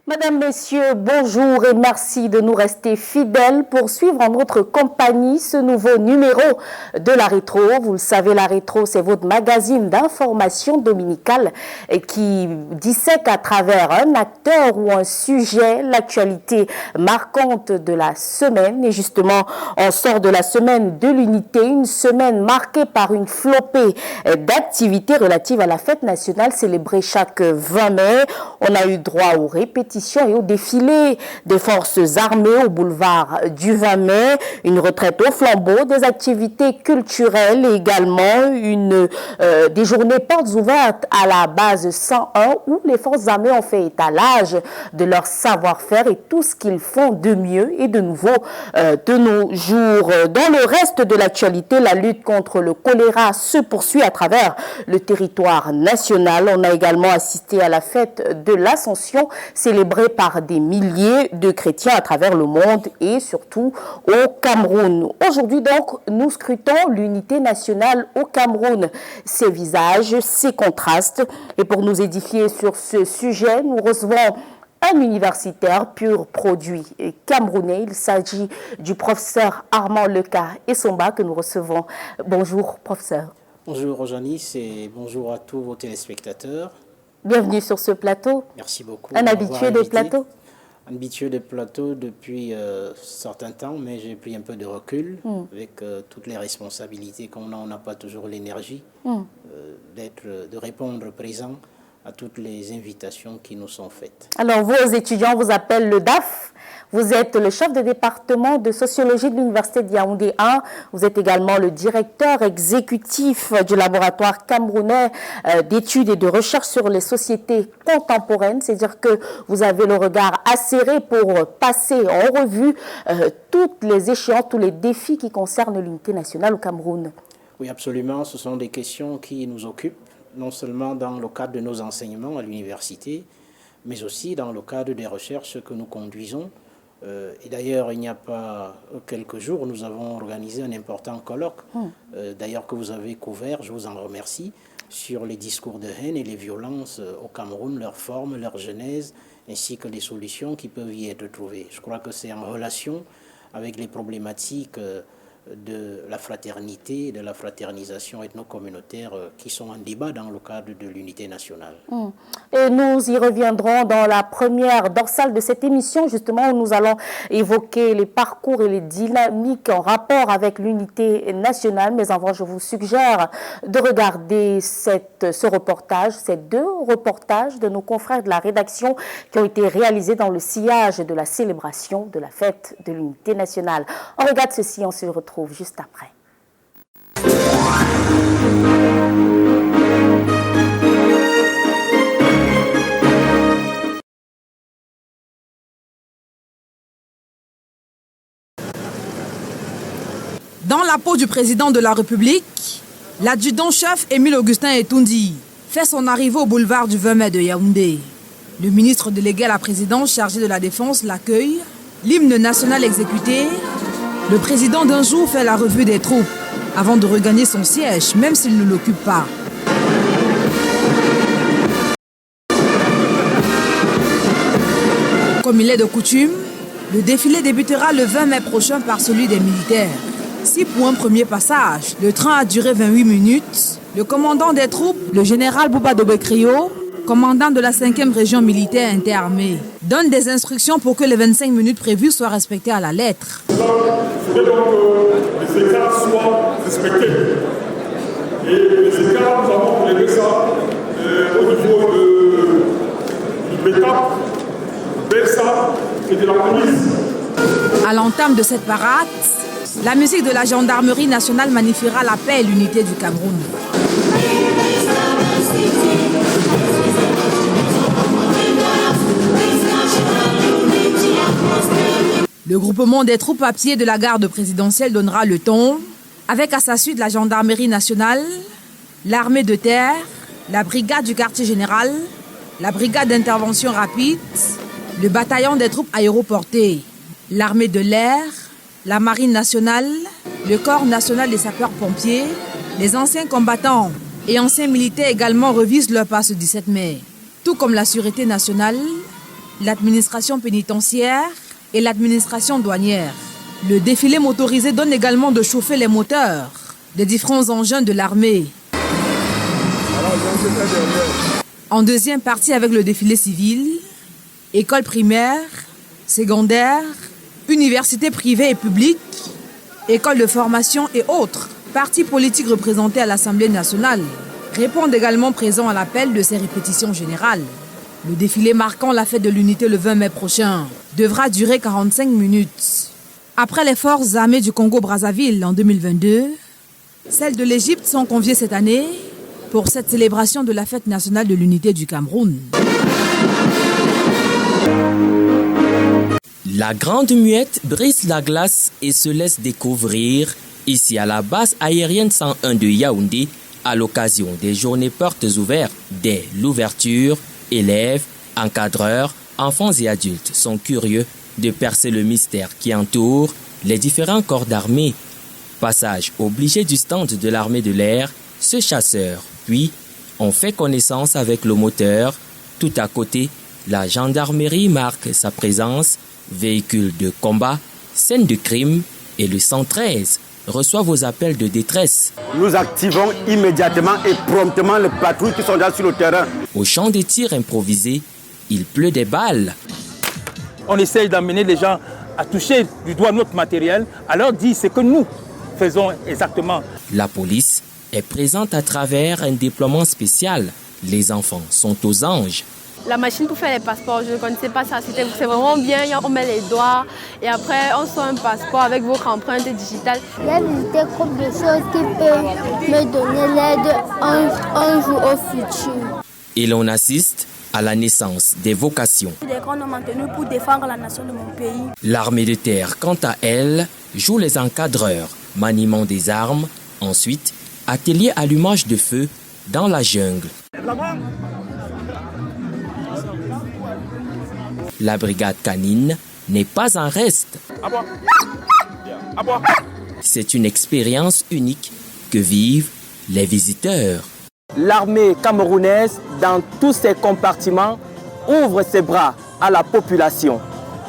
Mesdames, Messieurs, bonjour et merci de nous rester fidèles pour suivre en notre compagnie ce nouveau numéro de La Rétro. Vous le savez, La Rétro, c'est votre magazine d'information dominicale qui dissèque à travers un acteur ou un sujet l'actualité marquante de la semaine. Et justement, on sort de la semaine de l'unité, une semaine marquée par une flopée d'activités relatives à la fête nationale célébrée chaque 20 mai. On a eu droit aux répétitions et au défilé des forces armées au boulevard du 20 mai, une retraite au flambeau, des activités culturelles et également des journées portes ouvertes à la base 101 où les forces armées ont fait étalage de leur savoir-faire et tout ce qu'ils font de mieux et de nouveau de nos jours. Dans le reste de l'actualité, la lutte contre le choléra se poursuit à travers le territoire national. On a également assisté à la fête de l'Ascension célébrée par des milliers de chrétiens à travers le monde et surtout au Cameroun. Aujourd'hui donc, nous scrutons l'unité nationale au Cameroun, ses visages, ses contrastes. Et pour nous édifier sur ce sujet, nous recevons un universitaire pur produit camerounais. Il s'agit du professeur Armand Leka Essomba que nous recevons. Bonjour professeur. Bonjour Janice et bonjour à tous vos téléspectateurs. Bienvenue sur ce plateau. Merci beaucoup. Un habitué des plateaux. Un habitué des plateaux depuis un certain temps, mais j'ai pris un peu de recul avec toutes les responsabilités qu'on a. On n'a pas toujours l'énergie de répondre présent à toutes les invitations qui nous sont faites. Alors, vos étudiants vous appellent le DAF. Vous êtes le chef de département de sociologie de l'Université de Yaoundé 1. Vous êtes également le directeur exécutif du laboratoire camerounais d'études et de recherche sur les sociétés contemporaines. C'est-à-dire que vous avez le regard acéré pour passer en revue toutes les échéances, tous les défis qui concernent l'unité nationale au Cameroun. Oui, absolument. Ce sont des questions qui nous occupent, non seulement dans le cadre de nos enseignements à l'université, mais aussi dans le cadre des recherches que nous conduisons. Et d'ailleurs, il n'y a pas quelques jours, nous avons organisé un important colloque, d'ailleurs que vous avez couvert, je vous en remercie, sur les discours de haine et les violences au Cameroun, leur forme, leur genèse, ainsi que les solutions qui peuvent y être trouvées. Je crois que c'est en relation avec les problématiques de la fraternité, de la fraternisation ethno-communautaire qui sont en débat dans le cadre de l'unité nationale. Et nous y reviendrons dans la première dorsale de cette émission, justement, où nous allons évoquer les parcours et les dynamiques en rapport avec l'unité nationale. Mais avant, je vous suggère de regarder ce reportage, ces deux reportages de nos confrères de la rédaction qui ont été réalisés dans le sillage de la célébration de la fête de l'unité nationale. On regarde ceci, on se retrouve juste après. Dans la peau du président de la République, l'adjudant-chef Émile Augustin Etoundi fait son arrivée au boulevard du 20 mai de Yaoundé. Le ministre délégué à la présidence chargé de la Défense l'accueille, l'hymne national exécuté. Le président d'un jour fait la revue des troupes avant de regagner son siège, même s'il ne l'occupe pas. Comme il est de coutume, le défilé débutera le 20 mai prochain par celui des militaires. Si pour un premier passage, le train a duré 28 minutes, le commandant des troupes, le général Bouba Dobekrio, commandant de la 5e région militaire interarmée, donne des instructions pour que les 25 minutes prévues soient respectées à la lettre. Il faudrait donc que les écarts soient respectés. Et les écarts, nous avons relevé ça au niveau du BETAP, BESA et de la police. À l'entame de cette parade, la musique de la gendarmerie nationale magnifiera la paix et l'unité du Cameroun. Le groupement des troupes à pied de la garde présidentielle donnera le ton, avec à sa suite la gendarmerie nationale, l'armée de terre, la brigade du quartier général, la brigade d'intervention rapide, le bataillon des troupes aéroportées, l'armée de l'air, la marine nationale, le corps national des sapeurs-pompiers, les anciens combattants et anciens militaires également revisent leur pas ce 17 mai, tout comme la sûreté nationale, l'administration pénitentiaire et l'administration douanière. Le défilé motorisé donne également de chauffer les moteurs des différents engins de l'armée. En deuxième partie avec le défilé civil, écoles primaires, secondaires, universités privées et publiques, écoles de formation et autres partis politiques représentés à l'Assemblée nationale répondent également présents à l'appel de ces répétitions générales. Le défilé marquant la fête de l'unité le 20 mai prochain devra durer 45 minutes. Après les forces armées du Congo-Brazzaville en 2022, celles de l'Égypte sont conviées cette année pour cette célébration de la fête nationale de l'unité du Cameroun. La Grande Muette brise la glace et se laisse découvrir ici à la base aérienne 101 de Yaoundé à l'occasion des journées portes ouvertes. Dès l'ouverture, élèves, encadreurs, enfants et adultes sont curieux de percer le mystère qui entoure les différents corps d'armée. Passage obligé du stand de l'armée de l'air, ce chasseur. Puis, on fait connaissance avec le moteur. Tout à côté, la gendarmerie marque sa présence. Véhicules de combat, scènes de crime et le 113 reçoit vos appels de détresse. Nous activons immédiatement et promptement les patrouilles qui sont là sur le terrain. Au champ de tir improvisé, il pleut des balles. On essaye d'amener les gens à toucher du doigt notre matériel, à leur dire ce que nous faisons exactement. La police est présente à travers un déploiement spécial. Les enfants sont aux anges. La machine pour faire les passeports, je ne connaissais pas ça. C'est vraiment bien, on met les doigts et après on sort un passeport avec votre empreinte digitale. J'ai visité beaucoup de choses qui peuvent me donner l'aide un jour au futur. Et l'on assiste à la naissance des vocations. Des grands ont maintenu pour défendre la nation de mon pays. L'armée de terre, quant à elle, joue les encadreurs, maniement des armes, ensuite atelier allumage de feu dans la jungle. La brigade canine n'est pas en reste. C'est une expérience unique que vivent les visiteurs. L'armée camerounaise, dans tous ses compartiments, ouvre ses bras à la population.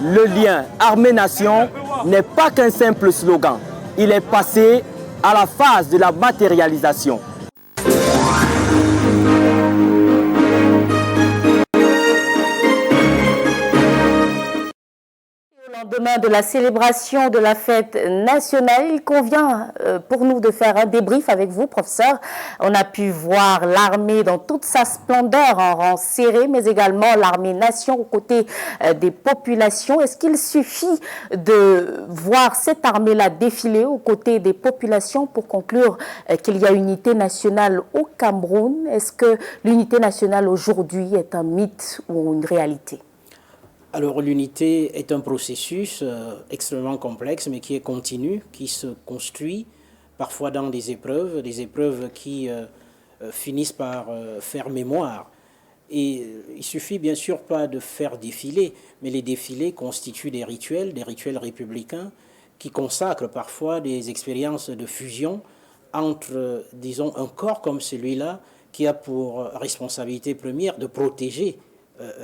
Le lien armée-nation n'est pas qu'un simple slogan. Il est passé à la phase de la matérialisation. Lendemain de la célébration de la fête nationale, il convient pour nous de faire un débrief avec vous, professeur. On a pu voir l'armée dans toute sa splendeur en rang serré, mais également l'armée nation aux côtés des populations. Est-ce qu'il suffit de voir cette armée-là défiler aux côtés des populations pour conclure qu'il y a unité nationale au Cameroun? Est-ce que l'unité nationale aujourd'hui est un mythe ou une réalité? Alors l'unité est un processus extrêmement complexe, mais qui est continu, qui se construit parfois dans des épreuves qui finissent par faire mémoire. Et il suffit bien sûr pas de faire défiler, mais les défilés constituent des rituels républicains qui consacrent parfois des expériences de fusion entre, disons, un corps comme celui-là qui a pour responsabilité première de protéger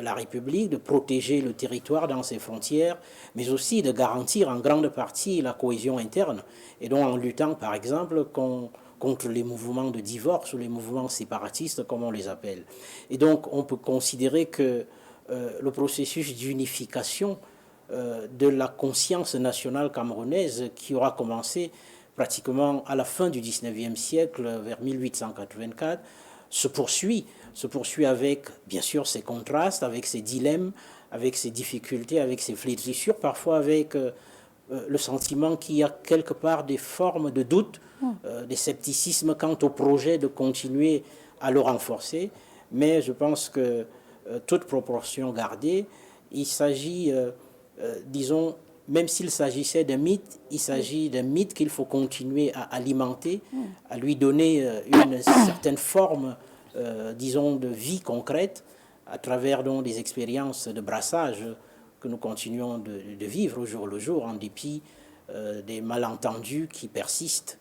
la République, de protéger le territoire dans ses frontières, mais aussi de garantir en grande partie la cohésion interne, et donc en luttant par exemple contre les mouvements de divorce ou les mouvements séparatistes comme on les appelle. Et donc on peut considérer que le processus d'unification de la conscience nationale camerounaise qui aura commencé pratiquement à la fin du 19e siècle, vers 1884, se poursuit avec, bien sûr, ses contrastes, avec ses dilemmes, avec ses difficultés, avec ses flétrissures, parfois avec le sentiment qu'il y a quelque part des formes de doute, des scepticismes quant au projet de continuer à le renforcer. Mais je pense que, toute proportion gardée, il s'agit, disons, même s'il s'agissait d'un mythe, il s'agit d'un mythe qu'il faut continuer à alimenter, à lui donner une certaine forme, disons, de vie concrète, à travers donc, des expériences de brassage que nous continuons de vivre au jour le jour, en dépit des malentendus qui persistent.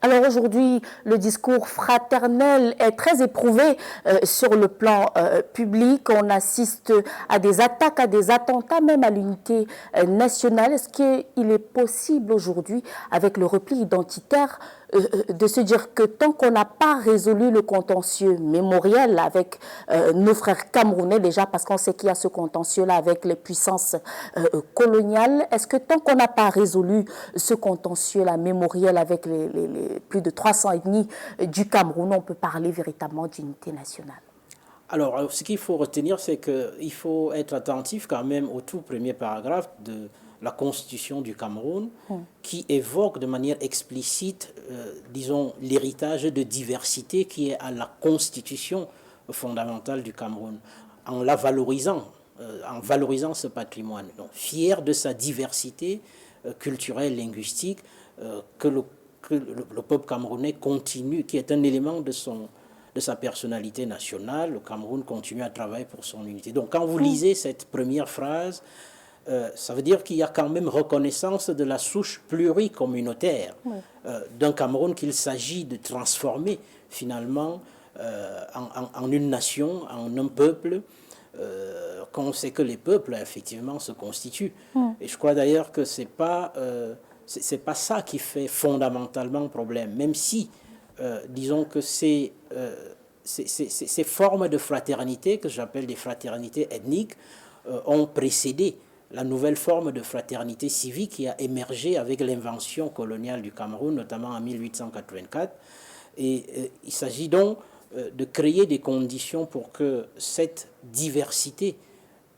Alors aujourd'hui, le discours fraternel est très éprouvé sur le plan public. On assiste à des attaques, à des attentats, même à l'unité nationale. Est-ce qu'il est possible aujourd'hui, avec le repli identitaire, de se dire que tant qu'on n'a pas résolu le contentieux mémoriel avec nos frères camerounais, déjà parce qu'on sait qu'il y a ce contentieux-là avec les puissances coloniales, est-ce que tant qu'on n'a pas résolu ce contentieux-là mémoriel avec les plus de 300 ethnies du Cameroun, on peut parler véritablement d'unité nationale? Alors, ce qu'il faut retenir, c'est qu'il faut être attentif quand même au tout premier paragraphe de la Constitution du Cameroun, qui évoque de manière explicite, disons, l'héritage de diversité qui est à la Constitution fondamentale du Cameroun, en la valorisant, en valorisant ce patrimoine. Donc, fier de sa diversité culturelle, linguistique, que le peuple camerounais continue, qui est un élément de sa personnalité nationale. Le Cameroun continue à travailler pour son unité. Donc, quand vous lisez cette première phrase, ça veut dire qu'il y a quand même reconnaissance de la souche pluricommunautaire d'un Cameroun qu'il s'agit de transformer finalement en une nation, en un peuple, qu'on sait que les peuples effectivement se constituent. Et je crois d'ailleurs que c'est pas ça qui fait fondamentalement problème, même si, disons que ces formes de fraternité, que j'appelle des fraternités ethniques, ont précédé la nouvelle forme de fraternité civique qui a émergé avec l'invention coloniale du Cameroun, notamment en 1884. Et il s'agit donc de créer des conditions pour que cette diversité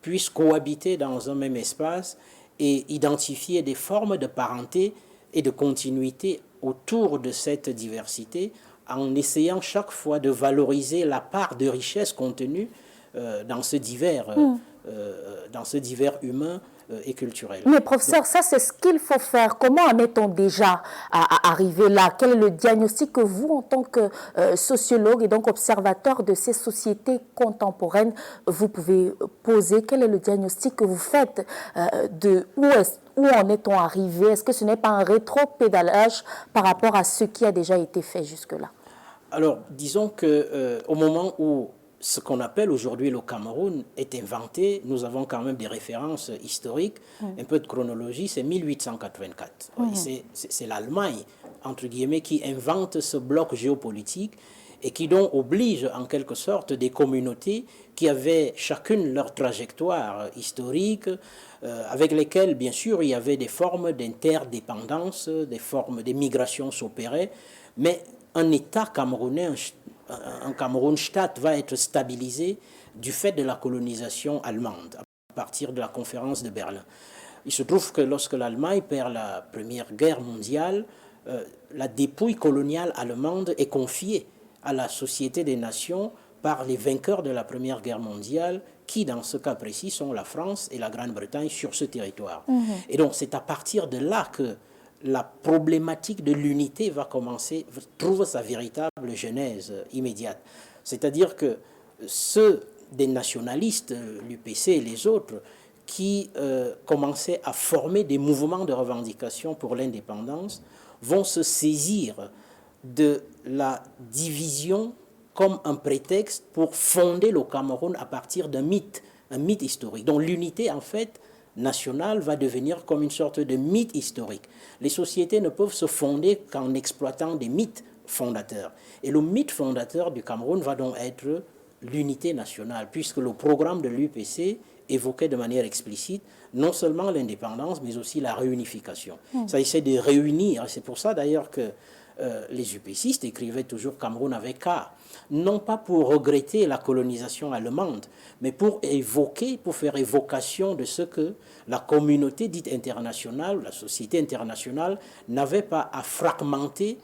puisse cohabiter dans un même espace et identifier des formes de parenté et de continuité autour de cette diversité, en essayant chaque fois de valoriser la part de richesse contenue dans ce divers humain et culturel. Mais professeur, ça c'est ce qu'il faut faire. Comment en est-on déjà à arriver là? Quel est le diagnostic que vous, en tant que sociologue et donc observateur de ces sociétés contemporaines, vous pouvez poser? Quel est le diagnostic que vous faites de où en est-on arrivé? Est-ce que ce n'est pas un rétro-pédalage par rapport à ce qui a déjà été fait jusque-là? Alors, disons qu'au moment où ce qu'on appelle aujourd'hui le Cameroun est inventé, nous avons quand même des références historiques, un peu de chronologie, c'est 1884. C'est l'Allemagne, entre guillemets, qui invente ce bloc géopolitique et qui donc oblige en quelque sorte des communautés qui avaient chacune leur trajectoire historique, avec lesquelles bien sûr il y avait des formes d'interdépendance, des migrations s'opéraient, mais un État camerounais, un Cameroun-Staat va être stabilisé du fait de la colonisation allemande à partir de la conférence de Berlin. Il se trouve que lorsque l'Allemagne perd la Première Guerre mondiale, la dépouille coloniale allemande est confiée à la Société des Nations par les vainqueurs de la Première Guerre mondiale, qui dans ce cas précis sont la France et la Grande-Bretagne sur ce territoire. Et donc c'est à partir de là que la problématique de l'unité trouve sa véritable genèse immédiate. C'est-à-dire que ceux des nationalistes, l'UPC et les autres, qui commençaient à former des mouvements de revendication pour l'indépendance, vont se saisir de la division comme un prétexte pour fonder le Cameroun à partir d'un mythe historique. Donc l'unité, en fait, nationale va devenir comme une sorte de mythe historique. Les sociétés ne peuvent se fonder qu'en exploitant des mythes fondateurs. Et le mythe fondateur du Cameroun va donc être l'unité nationale, puisque le programme de l'UPC évoquait de manière explicite non seulement l'indépendance, mais aussi la réunification. Ça essaie de réunir, c'est pour ça d'ailleurs que les UPCistes écrivaient toujours Cameroun avec K, non pas pour regretter la colonisation allemande, mais pour faire évocation de ce que la communauté dite internationale, la société internationale, n'avait pas à fragmenter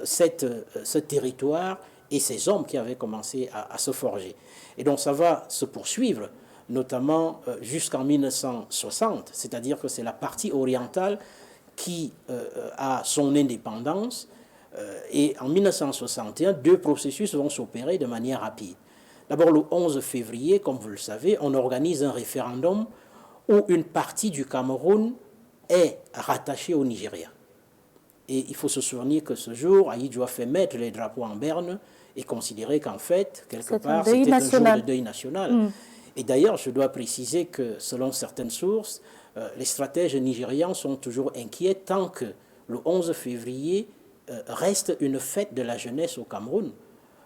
ce territoire et ces hommes qui avaient commencé à se forger. Et donc ça va se poursuivre notamment jusqu'en 1960, c'est-à-dire que c'est la partie orientale qui a son indépendance, et en 1961, deux processus vont s'opérer de manière rapide. D'abord, le 11 février, comme vous le savez, on organise un référendum où une partie du Cameroun est rattachée au Nigeria. Et il faut se souvenir que ce jour, Ahidjo a fait mettre les drapeaux en berne et considérer qu'en fait, quelque part, c'était un jour de deuil national. Et d'ailleurs, je dois préciser que, selon certaines sources, les stratèges nigérians sont toujours inquiets tant que le 11 février reste une fête de la jeunesse au Cameroun.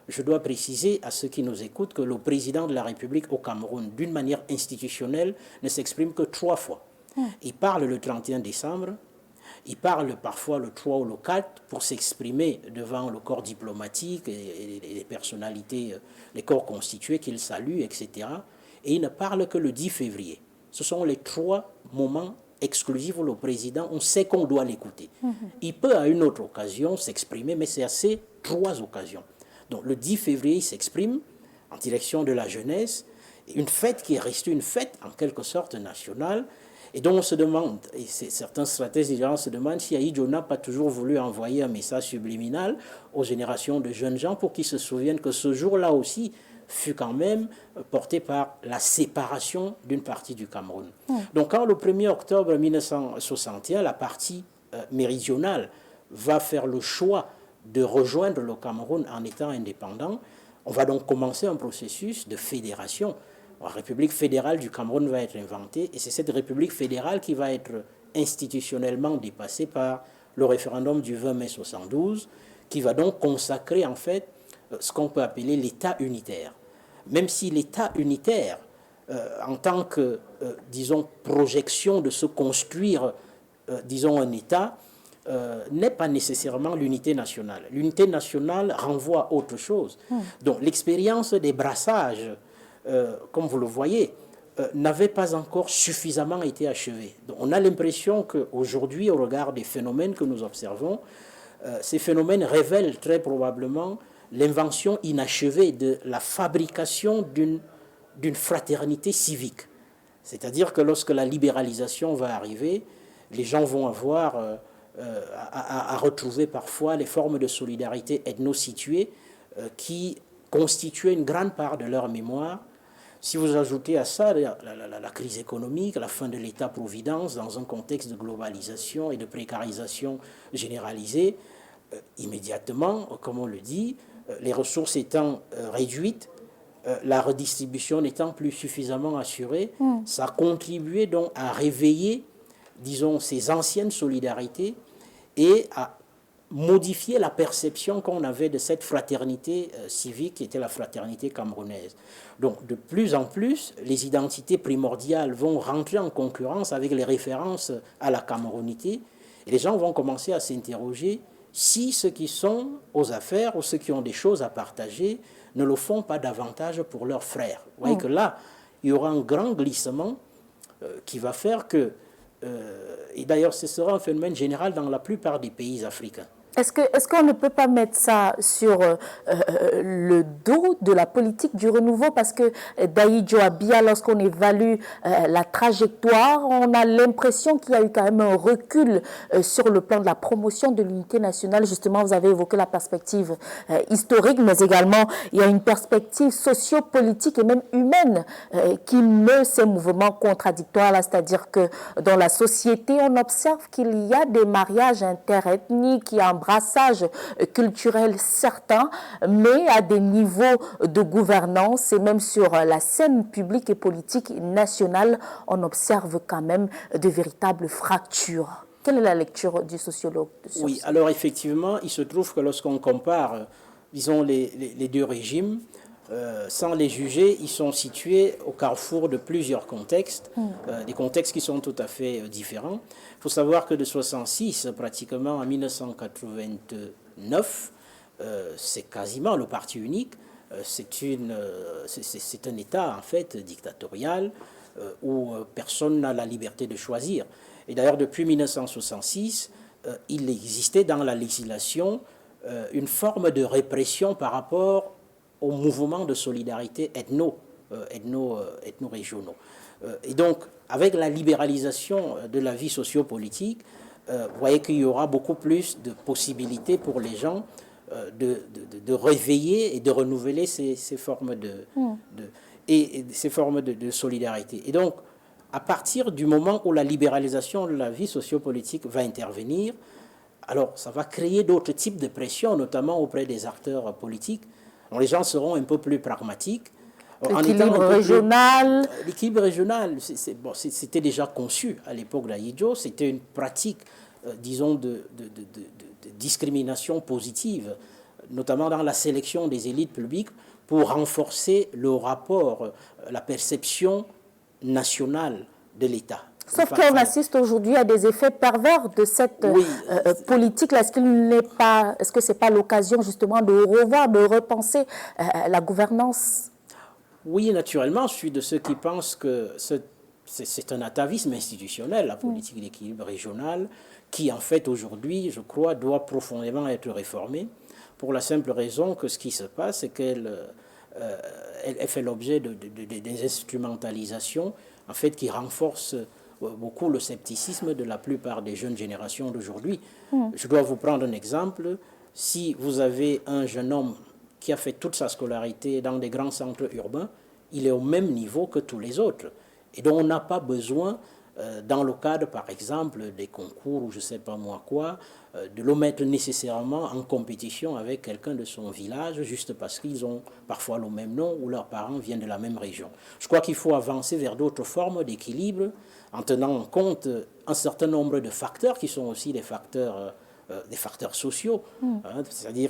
Je dois préciser à ceux qui nous écoutent que le président de la République au Cameroun, d'une manière institutionnelle, ne s'exprime que 3 fois. Il parle le 31 décembre, il parle parfois le 3 ou le 4 pour s'exprimer devant le corps diplomatique et les personnalités, les corps constitués qu'il salue, etc. Et il ne parle que le 10 février. Ce sont les 3 moments exclusifs où le président, on sait qu'on doit l'écouter. Il peut à une autre occasion s'exprimer, mais c'est à ces 3 occasions. Donc le 10 février, il s'exprime en direction de la jeunesse, une fête qui est restée une fête en quelque sorte nationale, et donc on se demande, et certains stratèges nigérians se demandent si Ahidjo n'a pas toujours voulu envoyer un message subliminal aux générations de jeunes gens pour qu'ils se souviennent que ce jour-là aussi fut quand même porté par la séparation d'une partie du Cameroun. Donc quand le 1er octobre 1961, la partie méridionale va faire le choix de rejoindre le Cameroun en étant indépendant, on va donc commencer un processus de fédération. La République fédérale du Cameroun va être inventée et c'est cette République fédérale qui va être institutionnellement dépassée par le référendum du 20 mai 1972 qui va donc consacrer en fait ce qu'on peut appeler l'État unitaire. Même si l'État unitaire, en tant que, disons, projection de se construire, disons, un État, n'est pas nécessairement l'unité nationale. L'unité nationale renvoie à autre chose. Donc l'expérience des brassages, comme vous le voyez, n'avait pas encore suffisamment été achevée. Donc, on a l'impression qu'aujourd'hui, au regard des phénomènes que nous observons, ces phénomènes révèlent très probablement l'invention inachevée de la fabrication d'une fraternité civique. C'est-à-dire que lorsque la libéralisation va arriver, les gens vont avoir à retrouver parfois les formes de solidarité ethno-situées qui constituaient une grande part de leur mémoire. Si vous ajoutez à ça la crise économique, la fin de l'État-providence dans un contexte de globalisation et de précarisation généralisée, immédiatement, comme on le dit, les ressources étant réduites, la redistribution n'étant plus suffisamment assurée, ça a contribué donc à réveiller, disons, ces anciennes solidarités et à modifier la perception qu'on avait de cette fraternité civique qui était la fraternité camerounaise. Donc, de plus en plus, les identités primordiales vont rentrer en concurrence avec les références à la camerounité et les gens vont commencer à s'interroger si ceux qui sont aux affaires ou ceux qui ont des choses à partager ne le font pas davantage pour leurs frères. Vous voyez que là, il y aura un grand glissement qui va faire que, et d'ailleurs ce sera un phénomène général dans la plupart des pays africains. Est-ce qu'on ne peut pas mettre ça sur le dos de la politique du renouveau? Parce que d'Ahidjo Abia, lorsqu'on évalue la trajectoire, on a l'impression qu'il y a eu quand même un recul sur le plan de la promotion de l'unité nationale. Justement, vous avez évoqué la perspective historique, mais également il y a une perspective socio-politique et même humaine qui meut ces mouvements contradictoires. C'est-à-dire que dans la société, on observe qu'il y a des mariages interethniques, il y a un brassage culturel certain, mais à des niveaux de gouvernance et même sur la scène publique et politique nationale, on observe quand même de véritables fractures. Quelle est la lecture du sociologue? Oui, alors effectivement, il se trouve que lorsqu'on compare, disons, les deux régimes, sans les juger, ils sont situés au carrefour de plusieurs contextes, des contextes qui sont tout à fait différents. Il faut savoir que de 1966 pratiquement à 1989, c'est quasiment le parti unique. C'est un État en fait dictatorial où personne n'a la liberté de choisir. Et d'ailleurs, depuis 1966, il existait dans la législation une forme de répression par rapport au mouvement de solidarité ethno-régionaux. Et donc, avec la libéralisation de la vie sociopolitique, vous voyez qu'il y aura beaucoup plus de possibilités pour les gens de réveiller et de renouveler ces formes ces formes de solidarité. Et donc, à partir du moment où la libéralisation de la vie sociopolitique va intervenir, alors ça va créer d'autres types de pressions, notamment auprès des acteurs politiques. Donc, les gens seront un peu plus pragmatiques. L'équilibre régional. L'équilibre régional, c'était déjà conçu à l'époque d'Ahidjo. C'était une pratique, disons, de discrimination positive, notamment dans la sélection des élites publiques, pour renforcer le rapport, la perception nationale de l'État. Sauf qu'on assiste aujourd'hui à des effets pervers de cette politique-là. Est-ce que ce n'est pas l'occasion justement de revoir, de repenser la gouvernance? Oui, naturellement, je suis de ceux qui pensent que c'est un atavisme institutionnel, la politique d'équilibre régional, qui en fait aujourd'hui, je crois, doit profondément être réformée, pour la simple raison que ce qui se passe, c'est qu'elle fait l'objet des instrumentalisations, en fait, qui renforcent beaucoup le scepticisme de la plupart des jeunes générations d'aujourd'hui. Je dois vous prendre un exemple. Si vous avez un jeune homme qui a fait toute sa scolarité dans des grands centres urbains, il est au même niveau que tous les autres. Et donc on n'a pas besoin, dans le cadre par exemple des concours ou je ne sais pas moi quoi, de le mettre nécessairement en compétition avec quelqu'un de son village juste parce qu'ils ont parfois le même nom ou leurs parents viennent de la même région. Je crois qu'il faut avancer vers d'autres formes d'équilibre en tenant en compte un certain nombre de facteurs qui sont aussi des facteurs sociaux, c'est-à-dire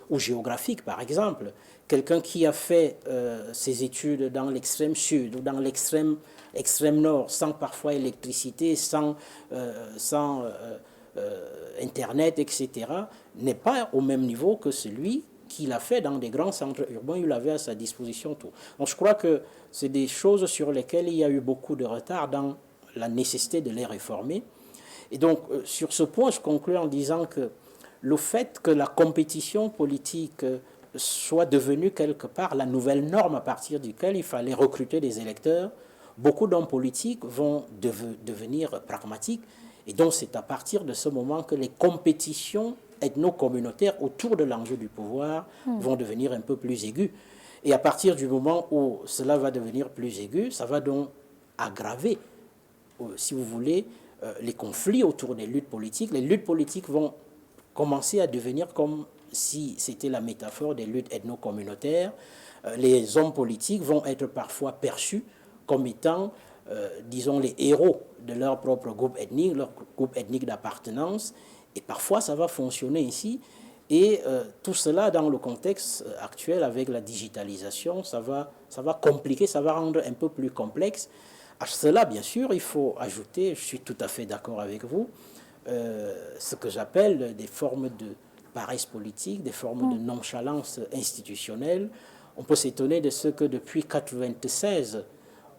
ou géographiques par exemple. Quelqu'un qui a fait ses études dans l'extrême sud ou dans l'extrême nord, sans parfois électricité, sans Internet, etc., n'est pas au même niveau que celui qui l'a fait dans des grands centres urbains, il avait à sa disposition tout. Donc je crois que c'est des choses sur lesquelles il y a eu beaucoup de retard dans la nécessité de les réformer. Et donc, sur ce point, je conclue en disant que le fait que la compétition politique soit devenue quelque part la nouvelle norme à partir duquel il fallait recruter des électeurs, beaucoup d'hommes politiques vont devenir pragmatiques. Et donc, c'est à partir de ce moment que les compétitions ethno-communautaires autour de l'enjeu du pouvoir vont devenir un peu plus aiguës. Et à partir du moment où cela va devenir plus aigu, ça va donc aggraver, si vous voulez, les conflits autour des luttes politiques. Les luttes politiques vont commencer à devenir comme si c'était la métaphore des luttes ethno-communautaires. Les hommes politiques vont être parfois perçus comme étant, disons, les héros de leur propre groupe ethnique, leur groupe ethnique d'appartenance. Et parfois, ça va fonctionner ici. Et tout cela, dans le contexte actuel, avec la digitalisation, ça va compliquer, ça va rendre un peu plus complexe. À cela, bien sûr, il faut ajouter, je suis tout à fait d'accord avec vous, ce que j'appelle des formes de paresse politique, des formes de nonchalance institutionnelle. On peut s'étonner de ce que depuis 1996,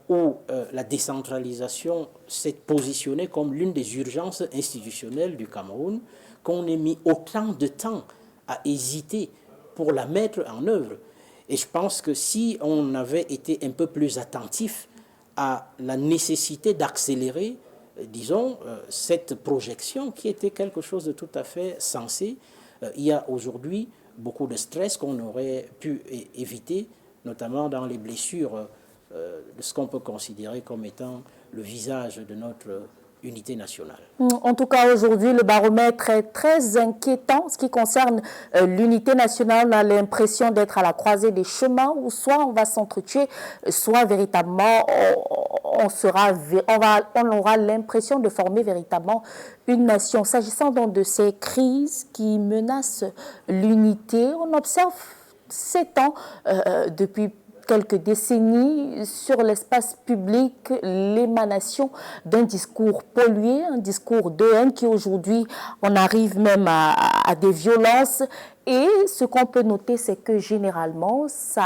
où la décentralisation s'est positionnée comme l'une des urgences institutionnelles du Cameroun, qu'on ait mis autant de temps à hésiter pour la mettre en œuvre. Et je pense que si on avait été un peu plus attentif à la nécessité d'accélérer, disons, cette projection qui était quelque chose de tout à fait sensé, il y a aujourd'hui beaucoup de stress qu'on aurait pu éviter, notamment dans les blessures de ce qu'on peut considérer comme étant le visage de notre unité nationale. En tout cas, aujourd'hui, le baromètre est très inquiétant. En ce qui concerne l'unité nationale, on a l'impression d'être à la croisée des chemins où soit on va s'entretuer, soit véritablement on aura l'impression de former véritablement une nation. S'agissant donc de ces crises qui menacent l'unité, on observe ces temps depuis quelques décennies sur l'espace public l'émanation d'un discours pollué, un discours de haine qui aujourd'hui on arrive même à des violences Et ce qu'on peut noter, c'est que généralement, ce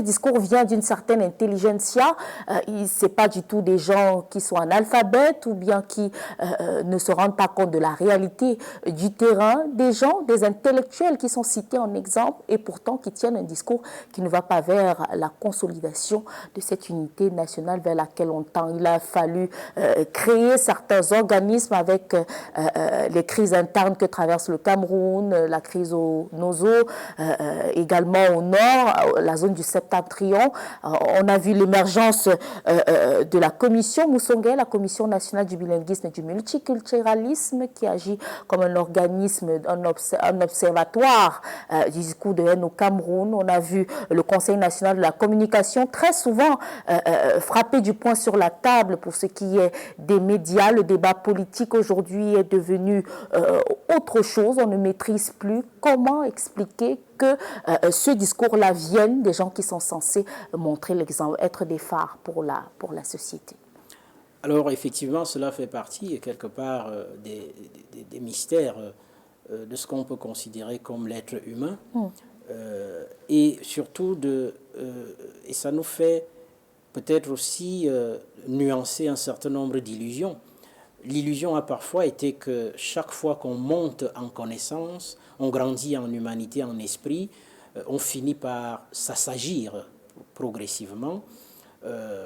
discours vient d'une certaine intelligentsia. Ce n'est pas du tout des gens qui sont analphabètes ou bien qui ne se rendent pas compte de la réalité du terrain, des gens, des intellectuels qui sont cités en exemple et pourtant qui tiennent un discours qui ne va pas vers la consolidation de cette unité nationale vers laquelle on tend. Il a fallu créer certains organismes avec les crises internes que traverse le Cameroun, la crise au Nozo, également au nord, la zone du Septentrion. On a vu l'émergence de la commission Moussongé, la commission nationale du bilinguisme et du multiculturalisme, qui agit comme un organisme, un observatoire du discours de haine au Cameroun. On a vu le Conseil national de la communication très souvent frapper du poing sur la table pour ce qui est des médias. Le débat politique aujourd'hui est devenu autre chose, on ne maîtrise plus. Comment expliquer que ce discours-là vienne des gens qui sont censés montrer l'exemple, être des phares pour la société? Alors effectivement, cela fait partie quelque part des mystères de ce qu'on peut considérer comme l'être humain. Et surtout, et ça nous fait peut-être aussi nuancer un certain nombre d'illusions. L'illusion a parfois été que chaque fois qu'on monte en connaissance, on grandit en humanité, en esprit, on finit par s'assagir progressivement.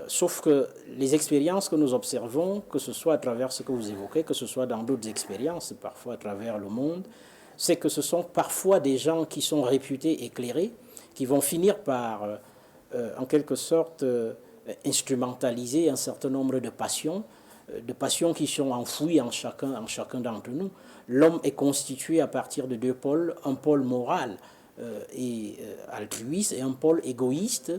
Sauf que les expériences que nous observons, que ce soit à travers ce que vous évoquez, que ce soit dans d'autres expériences, parfois à travers le monde, c'est que ce sont parfois des gens qui sont réputés éclairés, qui vont finir par, en quelque sorte, instrumentaliser un certain nombre de passions qui sont enfouies en chacun d'entre nous. L'homme est constitué à partir de deux pôles, un pôle moral et altruiste et un pôle égoïste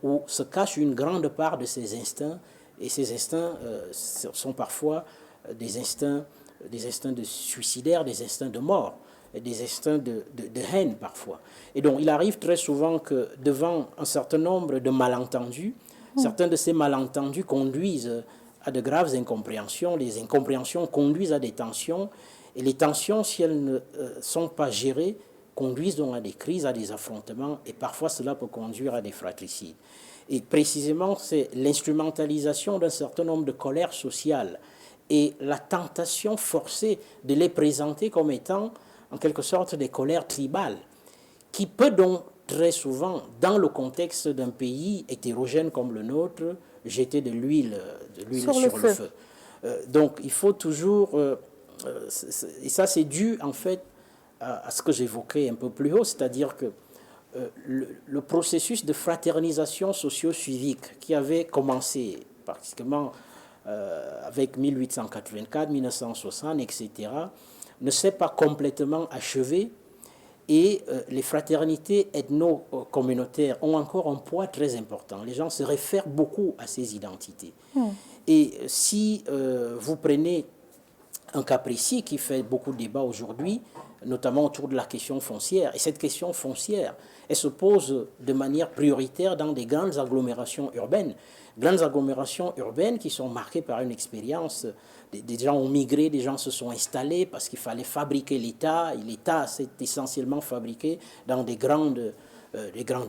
où se cache une grande part de ses instincts, et ces instincts sont parfois des instincts de suicidaires, des instincts de mort, des instincts de haine parfois. Et donc il arrive très souvent que devant un certain nombre de malentendus, certains de ces malentendus conduisent à de graves incompréhensions, les incompréhensions conduisent à des tensions, et les tensions, si elles ne sont pas gérées, conduisent donc à des crises, à des affrontements, et parfois cela peut conduire à des fratricides. Et précisément, c'est l'instrumentalisation d'un certain nombre de colères sociales et la tentation forcée de les présenter comme étant, en quelque sorte, des colères tribales, qui peut donc très souvent, dans le contexte d'un pays hétérogène comme le nôtre, jeter de l'huile sur le feu. Donc il faut toujours, et ça c'est dû en fait à ce que j'évoquais un peu plus haut, c'est-à-dire que le processus de fraternisation socio-civique qui avait commencé pratiquement avec 1884, 1960, etc., ne s'est pas complètement achevé. Et les fraternités ethno-communautaires ont encore un poids très important. Les gens se réfèrent beaucoup à ces identités. Et si vous prenez un cas précis qui fait beaucoup de débats aujourd'hui, notamment autour de la question foncière, et cette question foncière, elle se pose de manière prioritaire dans des grandes agglomérations urbaines qui sont marquées par une expérience. Des gens ont migré, des gens se sont installés parce qu'il fallait fabriquer l'État. Et l'État s'est essentiellement fabriqué dans des grandes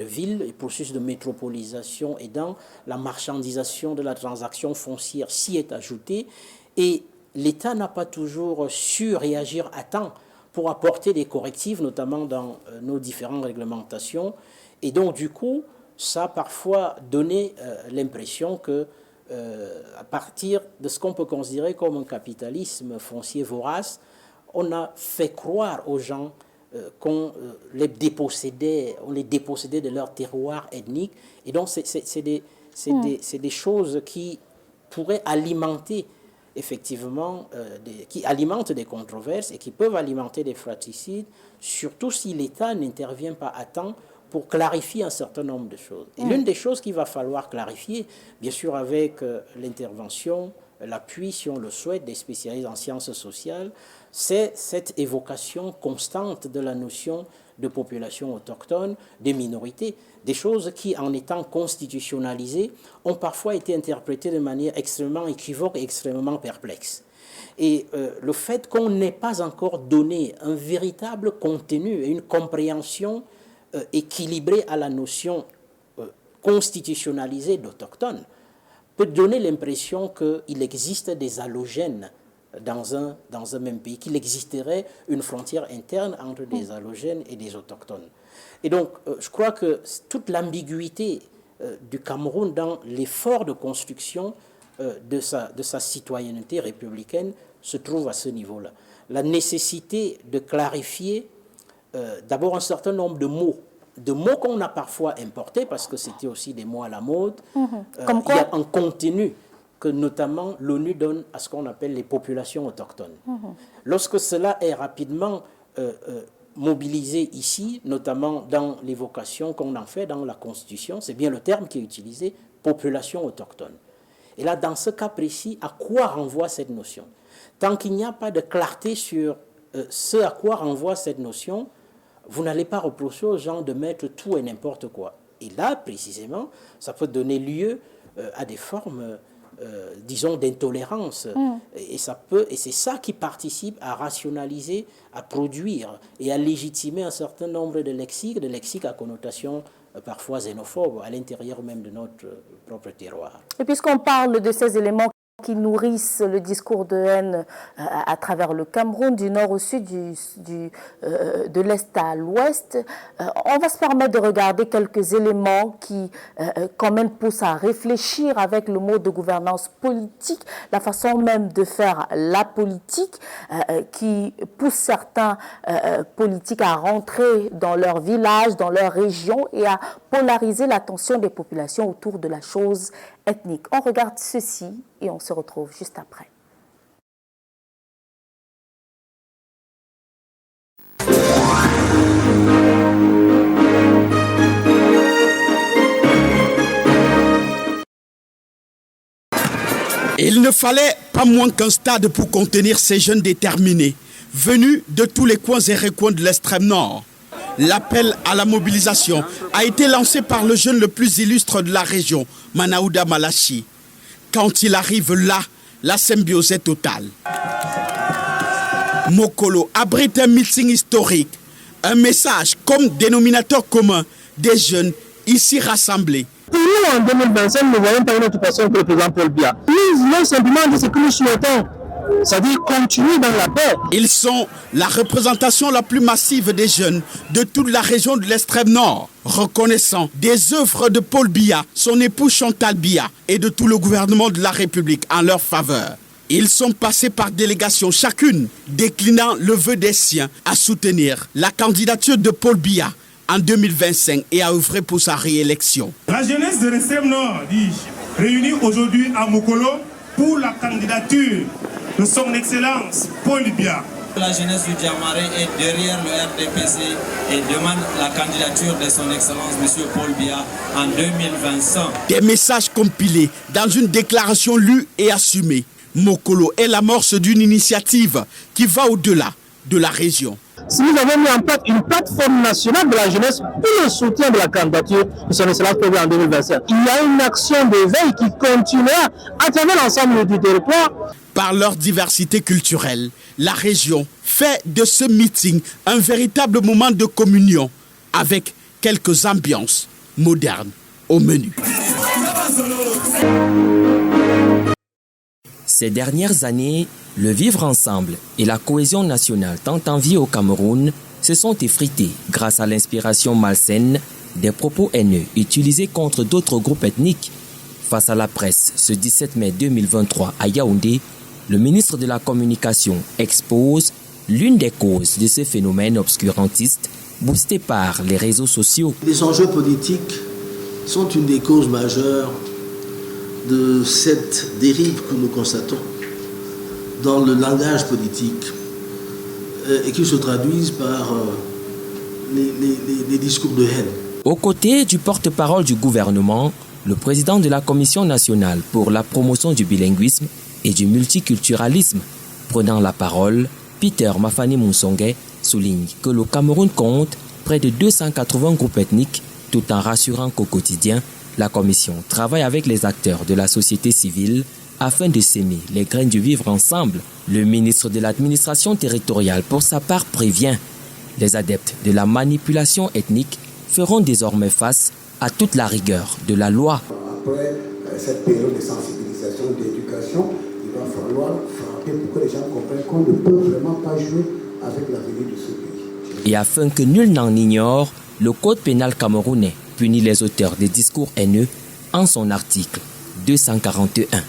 villes. Le processus de métropolisation et dans la marchandisation de la transaction foncière s'y est ajouté. Et l'État n'a pas toujours su réagir à temps pour apporter des correctifs, notamment dans nos différentes réglementations. Et donc, du coup, ça a parfois donné l'impression que à partir de ce qu'on peut considérer comme un capitalisme foncier vorace, on a fait croire aux gens qu'on les dépossédait de leur terroir ethnique. Et donc, c'est des choses qui pourraient alimenter effectivement, qui alimentent des controverses et qui peuvent alimenter des fratricides, surtout si l'État n'intervient pas à temps pour clarifier un certain nombre de choses. Et l'une des choses qu'il va falloir clarifier, bien sûr avec l'intervention, l'appui, si on le souhaite, des spécialistes en sciences sociales, c'est cette évocation constante de la notion de population autochtone, des minorités, des choses qui, en étant constitutionnalisées, ont parfois été interprétées de manière extrêmement équivoque et extrêmement perplexe. Et le fait qu'on n'ait pas encore donné un véritable contenu et une compréhension équilibrée à la notion constitutionnalisée d'autochtone peut donner l'impression qu'il existe des allogènes dans un même pays, qu'il existerait une frontière interne entre des allogènes et des autochtones. Et donc, je crois que toute l'ambiguïté du Cameroun dans l'effort de construction de sa citoyenneté républicaine se trouve à ce niveau-là. La nécessité de clarifier d'abord un certain nombre de mots qu'on a parfois importés, parce que c'était aussi des mots à la mode. Comme quoi? Il y a un contenu que notamment l'ONU donne à ce qu'on appelle les populations autochtones. Lorsque cela est rapidement mobilisé ici, notamment dans l'évocation qu'on en fait dans la Constitution, c'est bien le terme qui est utilisé, population autochtone. Et là, dans ce cas précis, à quoi renvoie cette notion? Tant qu'il n'y a pas de clarté sur ce à quoi renvoie cette notion, vous n'allez pas reprocher aux gens de mettre tout et n'importe quoi. Et là, précisément, ça peut donner lieu à des formes, disons, d'intolérance. Et c'est ça qui participe à rationaliser, à produire et à légitimer un certain nombre de lexiques à connotation parfois xénophobes à l'intérieur même de notre propre terroir. Et puisqu'on parle de ces éléments qui nourrissent le discours de haine à travers le Cameroun, du nord au sud, de l'est à l'ouest, on va se permettre de regarder quelques éléments qui quand même poussent à réfléchir avec le mot de gouvernance politique, la façon même de faire la politique, qui pousse certains politiques à rentrer dans leur village, dans leur région et à polariser l'attention des populations autour de la chose ethnique. On regarde ceci et on se retrouve juste après. Il ne fallait pas moins qu'un stade pour contenir ces jeunes déterminés, venus de tous les coins et recoins de l'extrême nord. L'appel à la mobilisation a été lancé par le jeune le plus illustre de la région, Manaouda Malachi. Quand il arrive là, la symbiose est totale. Mokolo abrite un meeting historique, un message comme dénominateur commun des jeunes ici rassemblés. Pour nous, en 2025, nous ne voyons pas une autre personne que le président Paul Biya. Nous voulons simplement dire ce que nous souhaitons, c'est-à-dire continuer dans la paix. Ils sont la représentation la plus massive des jeunes de toute la région de l'extrême nord, reconnaissant des œuvres de Paul Biya, son épouse Chantal Biya et de tout le gouvernement de la République en leur faveur. Ils sont passés par délégation, chacune déclinant le vœu des siens à soutenir la candidature de Paul Biya en 2025 et à œuvrer pour sa réélection. La jeunesse de l'extrême nord, dis-je, réunie aujourd'hui à Mokolo pour la candidature de son Excellence Paul Biya. La jeunesse du Djamare est derrière le RDPC et demande la candidature de son Excellence M. Paul Biya en 2025. Des messages compilés dans une déclaration lue et assumée. Mokolo est l'amorce d'une initiative qui va au-delà de la région. Si nous avons mis en place une plateforme nationale de la jeunesse pour le soutien de la candidature de son Excellence Paul Biya en 2025, il y a une action d'éveil qui continuera à travers l'ensemble du territoire. Par leur diversité culturelle, la région fait de ce meeting un véritable moment de communion avec quelques ambiances modernes au menu. Ces dernières années, le vivre ensemble et la cohésion nationale tant enviée au Cameroun se sont effrités grâce à l'inspiration malsaine des propos haineux utilisés contre d'autres groupes ethniques. Face à la presse, ce 17 mai 2023 à Yaoundé, le ministre de la Communication expose l'une des causes de ce phénomène obscurantiste boosté par les réseaux sociaux. Les enjeux politiques sont une des causes majeures de cette dérive que nous constatons dans le langage politique et qui se traduisent par les discours de haine. Aux côtés du porte-parole du gouvernement, le président de la Commission nationale pour la promotion du bilinguisme et du multiculturalisme, prenant la parole, Peter Mafani Moussongue souligne que le Cameroun compte près de 280 groupes ethniques, tout en rassurant qu'au quotidien, la Commission travaille avec les acteurs de la société civile afin de s'aimer les graines du vivre ensemble. Le ministre de l'administration territoriale, pour sa part, prévient. Les adeptes de la manipulation ethnique feront désormais face à toute la rigueur de la loi. Après cette période de sensibilisation, d'éducation, il va falloir frapper pour que les gens comprennent qu'on ne peut vraiment pas jouer avec l'avenir de ce pays. Et afin que nul n'en ignore, le Code pénal camerounais punit les auteurs des discours haineux en son article 241.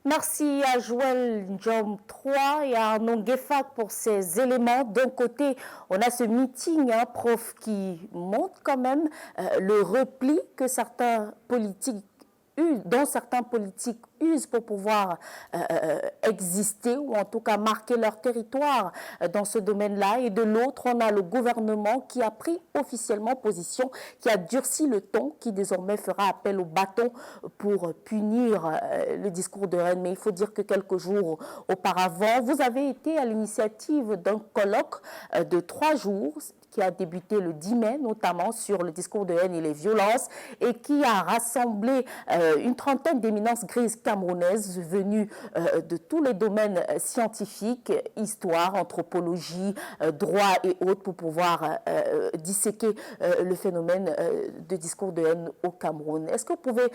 Merci à Joël Njom 3 et à Arnaud Gueffak pour ces éléments. D'un côté, on a ce meeting, prof, qui montre quand même le repli que certains politiques dont certains politiques usent pour pouvoir exister ou en tout cas marquer leur territoire dans ce domaine-là. Et de l'autre, on a le gouvernement qui a pris officiellement position, qui a durci le ton, qui désormais fera appel au bâton pour punir le discours de Rennes. Mais il faut dire que quelques jours auparavant, vous avez été à l'initiative d'un colloque de 3 jours qui a débuté le 10 mai, notamment sur le discours de haine et les violences, et qui a rassemblé une trentaine d'éminences grises camerounaises venues de tous les domaines scientifiques, histoire, anthropologie, droit et autres, pour pouvoir disséquer le phénomène de discours de haine au Cameroun. Est-ce que vous pouvez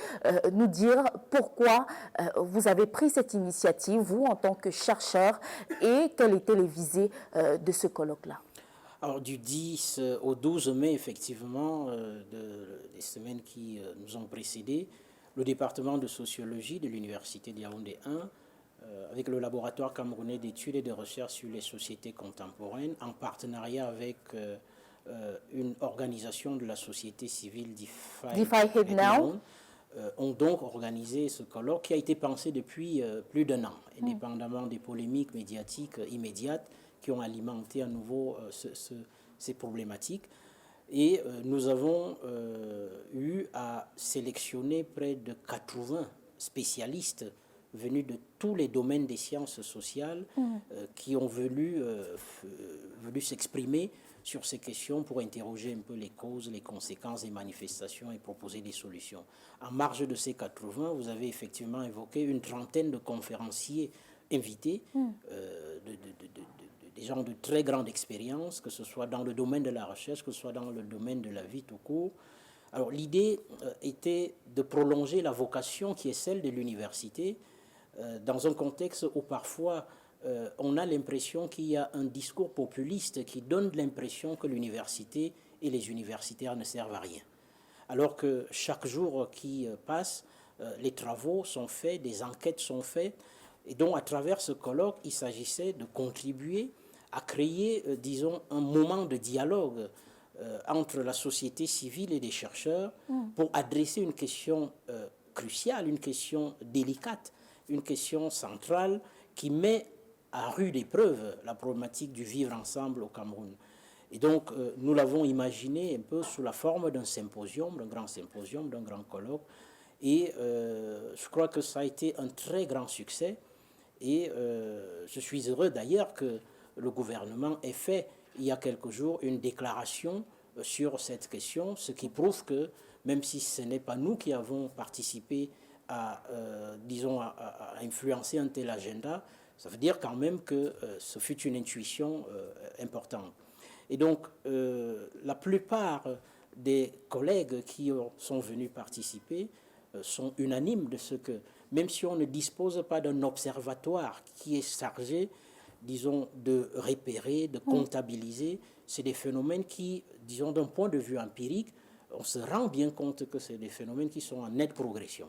nous dire pourquoi vous avez pris cette initiative, vous, en tant que chercheur, et quelles étaient les visées de ce colloque-là? Alors, du 10 au 12 mai, effectivement, des semaines qui nous ont précédés, le département de sociologie de l'Université de Yaoundé 1, avec le laboratoire camerounais d'études et de recherche sur les sociétés contemporaines, en partenariat avec une organisation de la société civile, DeFi Head Now, ont donc organisé ce colloque qui a été pensé depuis plus d'1 an, indépendamment des polémiques médiatiques immédiates qui ont alimenté à nouveau ces problématiques. Et nous avons eu à sélectionner près de 80 spécialistes venus de tous les domaines des sciences sociales qui ont voulu s'exprimer sur ces questions pour interroger un peu les causes, les conséquences des manifestations et proposer des solutions. En marge de ces 80, vous avez effectivement évoqué une trentaine de conférenciers invités, des gens de très grande expérience, que ce soit dans le domaine de la recherche, que ce soit dans le domaine de la vie tout court. Alors l'idée était de prolonger la vocation qui est celle de l'université dans un contexte où parfois on a l'impression qu'il y a un discours populiste qui donne l'impression que l'université et les universitaires ne servent à rien. Alors que chaque jour qui passe, les travaux sont faits, des enquêtes sont faites, et donc à travers ce colloque, il s'agissait de contribuer à créer, disons, un moment de dialogue entre la société civile et les chercheurs pour adresser une question cruciale, une question délicate, une question centrale qui met à rude épreuve la problématique du vivre ensemble au Cameroun. Et donc, nous l'avons imaginé un peu sous la forme d'un symposium, d'un grand colloque. Et je crois que ça a été un très grand succès. Et je suis heureux d'ailleurs que le gouvernement ait fait, il y a quelques jours, une déclaration sur cette question, ce qui prouve que, même si ce n'est pas nous qui avons participé à, disons, à influencer un tel agenda, ça veut dire quand même que ce fut une intuition importante. Et donc, la plupart des collègues qui sont venus participer sont unanimes de ce que, même si on ne dispose pas d'un observatoire qui est chargé, disons, de repérer, de comptabiliser, c'est des phénomènes qui, disons, d'un point de vue empirique, on se rend bien compte que c'est des phénomènes qui sont en nette progression.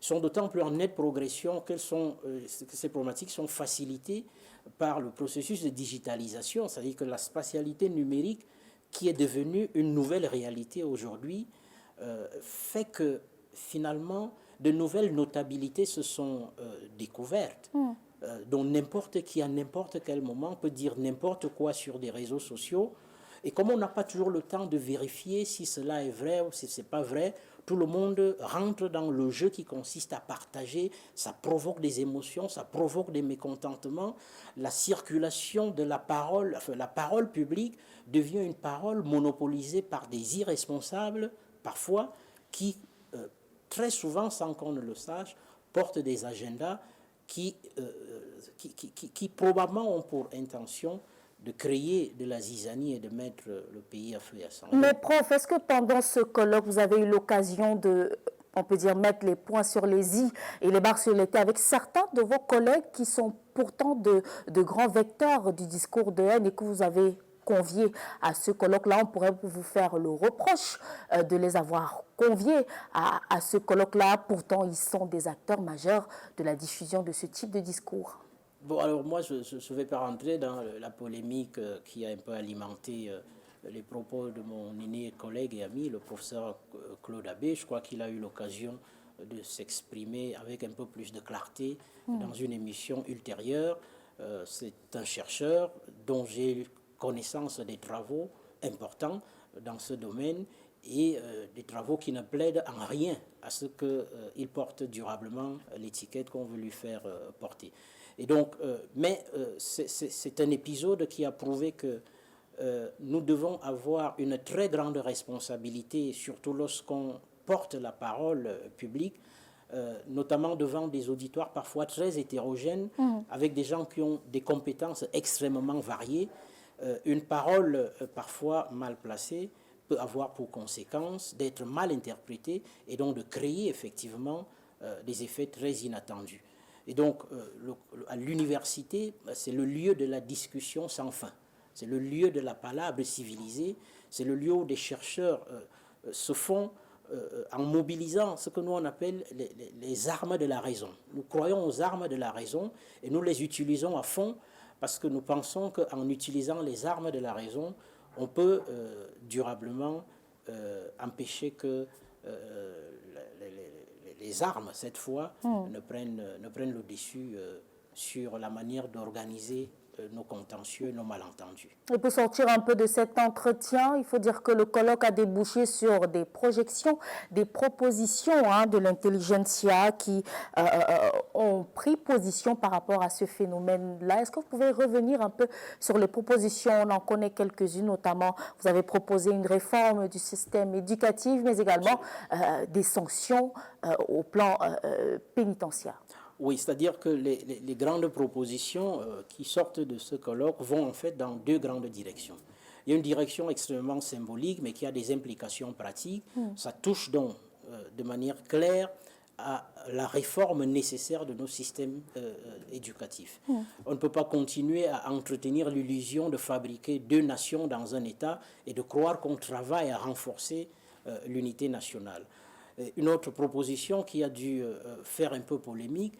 Ils sont d'autant plus en nette progression que ces problématiques sont facilitées par le processus de digitalisation, c'est-à-dire que la spatialité numérique, qui est devenue une nouvelle réalité aujourd'hui, fait que, finalement, de nouvelles notabilités se sont découvertes, dont n'importe qui, à n'importe quel moment, peut dire n'importe quoi sur des réseaux sociaux. Et comme on n'a pas toujours le temps de vérifier si cela est vrai ou si ce n'est pas vrai, tout le monde rentre dans le jeu qui consiste à partager, ça provoque des émotions, ça provoque des mécontentements. La circulation de la parole publique devient une parole monopolisée par des irresponsables, parfois, qui, très souvent, sans qu'on ne le sache, portent des agendas qui probablement ont pour intention de créer de la zizanie et de mettre le pays à feu et à sang. Mais prof, est-ce que pendant ce colloque, vous avez eu l'occasion de, on peut dire, mettre les points sur les i et les barres sur les t avec certains de vos collègues qui sont pourtant de grands vecteurs du discours de haine et que vous avez conviés à ce colloque-là? On pourrait vous faire le reproche de les avoir conviés à ce colloque-là. Pourtant, ils sont des acteurs majeurs de la diffusion de ce type de discours. Bon, alors moi, je ne vais pas rentrer dans la polémique qui a un peu alimenté les propos de mon aîné collègue et ami, le professeur Claude Abbé. Je crois qu'il a eu l'occasion de s'exprimer avec un peu plus de clarté dans une émission ultérieure. C'est un chercheur dont j'ai connaissance des travaux importants dans ce domaine et des travaux qui ne plaident en rien à ce qu'il porte durablement l'étiquette qu'on veut lui faire porter. Et donc, c'est un épisode qui a prouvé que nous devons avoir une très grande responsabilité, surtout lorsqu'on porte la parole publique, notamment devant des auditoires parfois très hétérogènes, avec des gens qui ont des compétences extrêmement variées. Une parole parfois mal placée peut avoir pour conséquence d'être mal interprétée et donc de créer effectivement des effets très inattendus. Et donc, à l'université, c'est le lieu de la discussion sans fin. C'est le lieu de la palabre civilisée. C'est le lieu où des chercheurs se font en mobilisant ce que nous on appelle les armes de la raison. Nous croyons aux armes de la raison et nous les utilisons à fond parce que nous pensons qu'en utilisant les armes de la raison, on peut durablement empêcher que les armes, cette fois, ne prennent le dessus sur la manière d'organiser nos contentieux, nos malentendus. Et pour sortir un peu de cet entretien, il faut dire que le colloque a débouché sur des projections, des propositions de l'intelligentsia qui ont pris position par rapport à ce phénomène-là. Est-ce que vous pouvez revenir un peu sur les propositions? On en connaît quelques-unes, notamment vous avez proposé une réforme du système éducatif, mais également des sanctions au plan pénitentiaire. Oui, c'est-à-dire que les grandes propositions qui sortent de ce colloque vont en fait dans deux grandes directions. Il y a une direction extrêmement symbolique, mais qui a des implications pratiques. Ça touche donc de manière claire à la réforme nécessaire de nos systèmes éducatifs. On ne peut pas continuer à entretenir l'illusion de fabriquer deux nations dans un État et de croire qu'on travaille à renforcer l'unité nationale. Une autre proposition qui a dû faire un peu polémique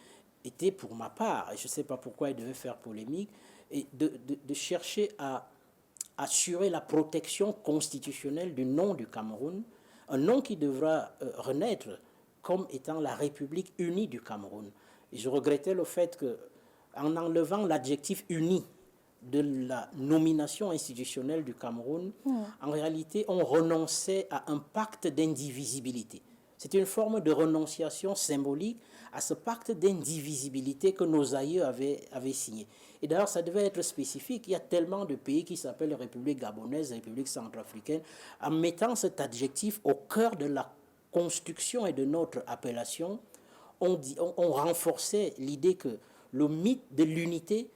était pour ma part, et je ne sais pas pourquoi elle devait faire polémique, et de chercher à assurer la protection constitutionnelle du nom du Cameroun, un nom qui devra renaître comme étant la République unie du Cameroun. Et je regrettais le fait qu'en enlevant l'adjectif uni de la nomination institutionnelle du Cameroun, en réalité, on renonçait à un pacte d'indivisibilité. C'est une forme de renonciation symbolique à ce pacte d'indivisibilité que nos aïeux avaient signé. Et d'ailleurs, ça devait être spécifique. Il y a tellement de pays qui s'appellent République gabonaise, République centrafricaine. En mettant cet adjectif au cœur de la construction et de notre appellation, on renforçait l'idée que le mythe de l'unité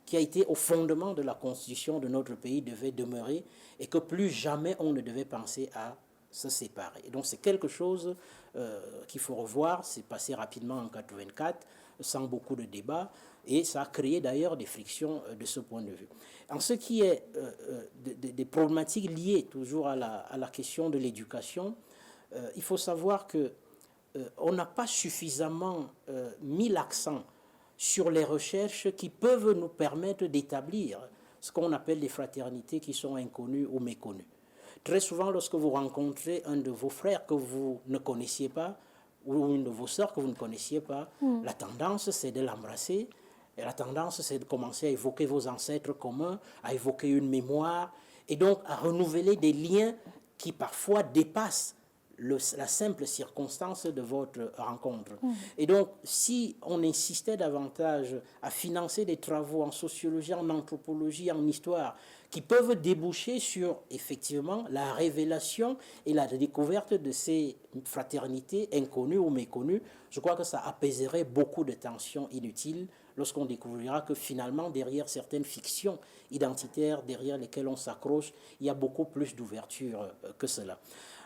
qui a été au fondement de la constitution de notre pays devait demeurer et que plus jamais on ne devait penser à se séparer. Et donc c'est quelque chose qu'il faut revoir. C'est passé rapidement en 1984 sans beaucoup de débats et ça a créé d'ailleurs des frictions de ce point de vue. En ce qui est des problématiques liées toujours à la question de l'éducation, il faut savoir que on n'a pas suffisamment mis l'accent sur les recherches qui peuvent nous permettre d'établir ce qu'on appelle les fraternités qui sont inconnues ou méconnues. Très souvent, lorsque vous rencontrez un de vos frères que vous ne connaissiez pas, ou une de vos sœurs que vous ne connaissiez pas, la tendance, c'est de l'embrasser. Et la tendance, c'est de commencer à évoquer vos ancêtres communs, à évoquer une mémoire, et donc à renouveler des liens qui parfois dépassent la simple circonstance de votre rencontre. Et donc, si on insistait davantage à financer des travaux en sociologie, en anthropologie, en histoire, qui peuvent déboucher sur, effectivement, la révélation et la découverte de ces fraternités inconnues ou méconnues, je crois que ça apaiserait beaucoup de tensions inutiles lorsqu'on découvrira que finalement, derrière certaines fictions identitaires, derrière lesquelles on s'accroche, il y a beaucoup plus d'ouverture que cela.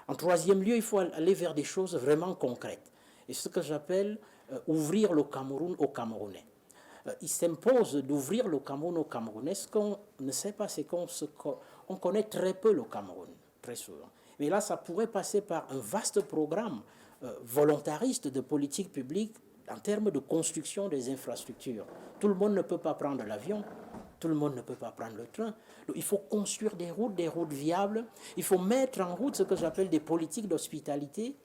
En troisième lieu, il faut aller vers des choses vraiment concrètes. Et ce que j'appelle ouvrir le Cameroun aux Camerounais. Il s'impose d'ouvrir le Cameroun aux Camerounais. Ce qu'on ne sait pas, c'est qu'on connaît très peu le Cameroun, très souvent. Mais là, ça pourrait passer par un vaste programme volontariste de politique publique en termes de construction des infrastructures. Tout le monde ne peut pas prendre l'avion. Tout le monde ne peut pas prendre le train. Donc, il faut construire des routes viables. Il faut mettre en route ce que j'appelle des politiques d'hospitalité,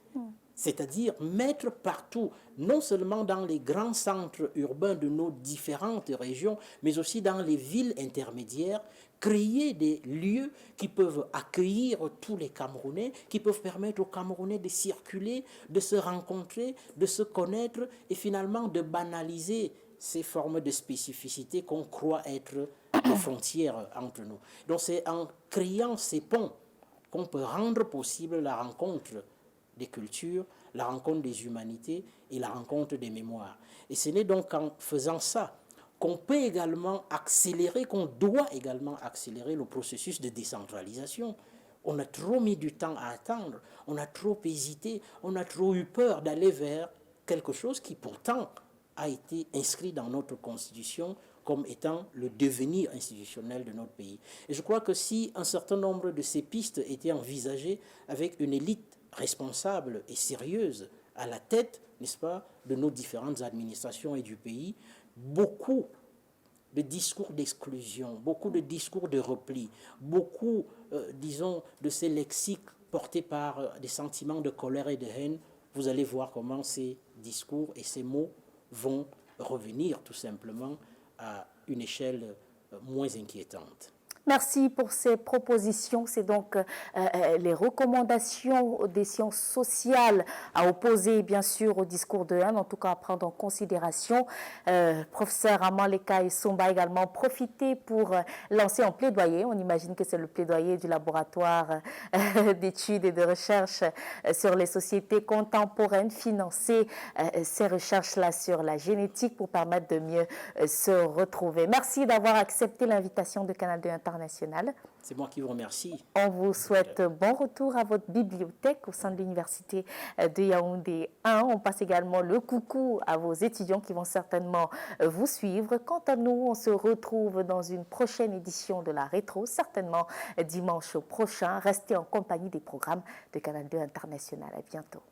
c'est-à-dire mettre partout, non seulement dans les grands centres urbains de nos différentes régions, mais aussi dans les villes intermédiaires, créer des lieux qui peuvent accueillir tous les Camerounais, qui peuvent permettre aux Camerounais de circuler, de se rencontrer, de se connaître et finalement de banaliser ces formes de spécificité qu'on croit être les frontières entre nous. Donc c'est en créant ces ponts qu'on peut rendre possible la rencontre des cultures, la rencontre des humanités et la rencontre des mémoires. Et ce n'est donc en faisant ça qu'on peut également accélérer, qu'on doit également accélérer le processus de décentralisation. On a trop mis du temps à attendre, on a trop hésité, on a trop eu peur d'aller vers quelque chose qui pourtant a été inscrit dans notre constitution comme étant le devenir institutionnel de notre pays. Et je crois que si un certain nombre de ces pistes étaient envisagées avec une élite responsable et sérieuse à la tête, n'est-ce pas, de nos différentes administrations et du pays, beaucoup de discours d'exclusion, beaucoup de discours de repli, beaucoup, disons, de ces lexiques portés par des sentiments de colère et de haine, vous allez voir comment ces discours et ces mots vont revenir tout simplement à une échelle moins inquiétante. Merci pour ces propositions. C'est donc les recommandations des sciences sociales à opposer, bien sûr, au discours de haine, en tout cas à prendre en considération. Professeur Amaleka et Somba également profité pour lancer un plaidoyer. On imagine que c'est le plaidoyer du laboratoire d'études et de recherche sur les sociétés contemporaines, financer ces recherches-là sur la génétique pour permettre de mieux se retrouver. Merci d'avoir accepté l'invitation de Canal 2 International. C'est moi qui vous remercie. On vous souhaite bon retour à votre bibliothèque au sein de l'université de Yaoundé 1. On passe également le coucou à vos étudiants qui vont certainement vous suivre. Quant à nous, on se retrouve dans une prochaine édition de la Rétro, certainement dimanche prochain. Restez en compagnie des programmes de Canal 2 International. À bientôt.